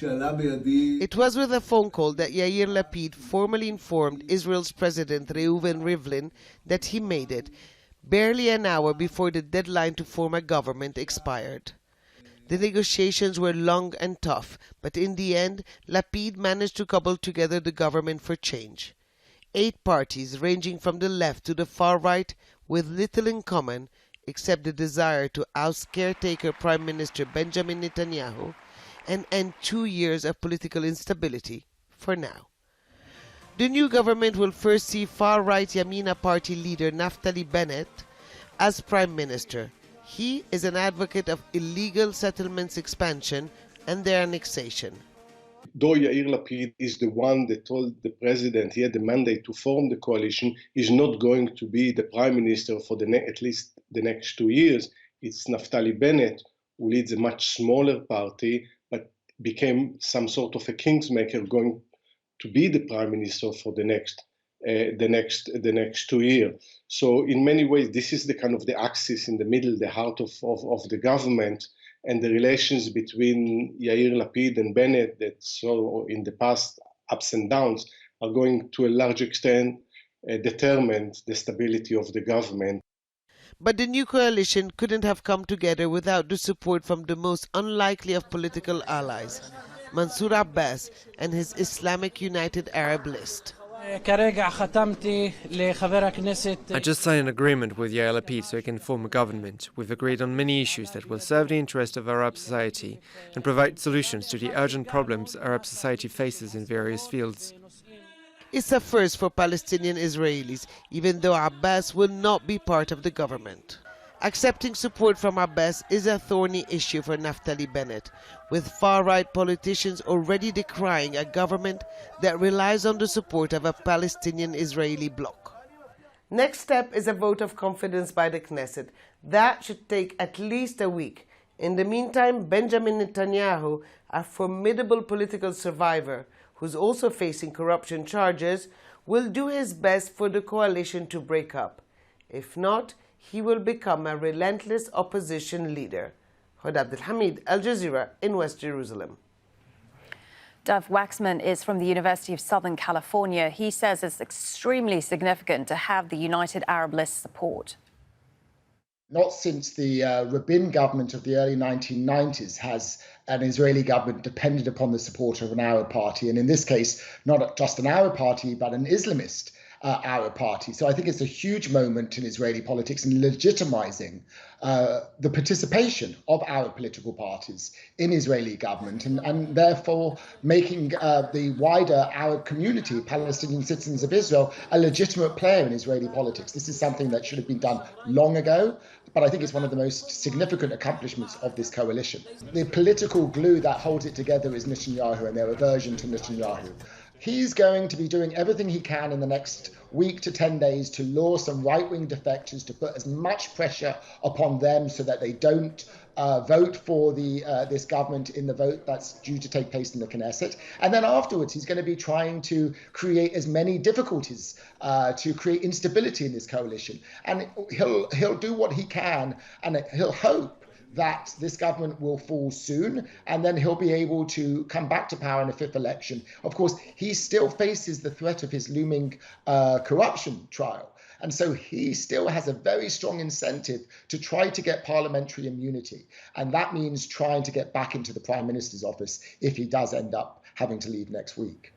It was with a phone call that Yair Lapid formally informed Israel's President Reuven Rivlin that he made it, barely an hour before the deadline to form a government expired. The negotiations were long and tough, but in the end, Lapid managed to cobble together the government for change. 8 parties, ranging from the left to the far right, with little in common except the desire to oust caretaker Prime Minister Benjamin Netanyahu and end 2 years of political instability, for now. The new government will first see far-right Yamina party leader Naftali Bennett as Prime Minister. He is an advocate of illegal settlements expansion and their annexation. Though Yair Lapid is the one that told the president he had the mandate to form the coalition, is not going to be the prime minister for at least the next 2 years. It's Naftali Bennett, who leads a much smaller party, but became some sort of a kingsmaker, going to be the prime minister for the next 2 years. So in many ways, this is the kind of the axis in the middle, the heart of the government, and the relations between Yair Lapid and Bennett that saw in the past ups and downs are going to a large extent determine the stability of the government. But the new coalition couldn't have come together without the support from the most unlikely of political allies, MANSOUR ABBAS and his Islamic United Arab List. I just signed an agreement with Yair Lapid so he can form a government. We've agreed on many issues that will serve the interest of Arab society and provide solutions to the urgent problems Arab society faces in various fields. It's a first for Palestinian Israelis, even though Abbas will not be part of the government. Accepting support from Abbas is a thorny issue for Naftali Bennett, with far-right politicians already decrying a government that relies on the support of a Palestinian-Israeli bloc. Next step is a vote of confidence by the Knesset. That should take at least a week. In the meantime, Benjamin Netanyahu, a formidable political survivor who's also facing corruption charges, will do his best for the coalition to break up. If not, he will become a relentless opposition leader. Hoda Abdel-Hamid, Al Jazeera in West Jerusalem. Dov Waxman is from the University of Southern California. He says it's extremely significant to have the United Arab List support. Not since the Rabin government of the early 1990s has an Israeli government depended upon the support of an Arab party, and in this case, not just an Arab party, but an Islamist Arab party. So I think it's a huge moment in Israeli politics in legitimizing the participation of Arab political parties in Israeli government, and therefore making the wider Arab community, Palestinian citizens of Israel, a legitimate player in Israeli politics. This is something that should have been done long ago, but I think it's one of the most significant accomplishments of this coalition. The political glue that holds it together is Netanyahu and their aversion to Netanyahu. He's going to be doing everything he can in the next week to 10 days to lure some right-wing defectors to put as much pressure upon them so that they don't vote for this government in the vote that's due to take place in the Knesset. And then afterwards, he's going to be trying to create as many difficulties to create instability in this coalition. And he'll do what he can, and he'll hope that this government will fall soon, and then he'll be able to come back to power in a 5th election. Of course, he still faces the threat of his looming corruption trial. And so he still has a very strong incentive to try to get parliamentary immunity. And that means trying to get back into the Prime Minister's office if he does end up having to leave next week.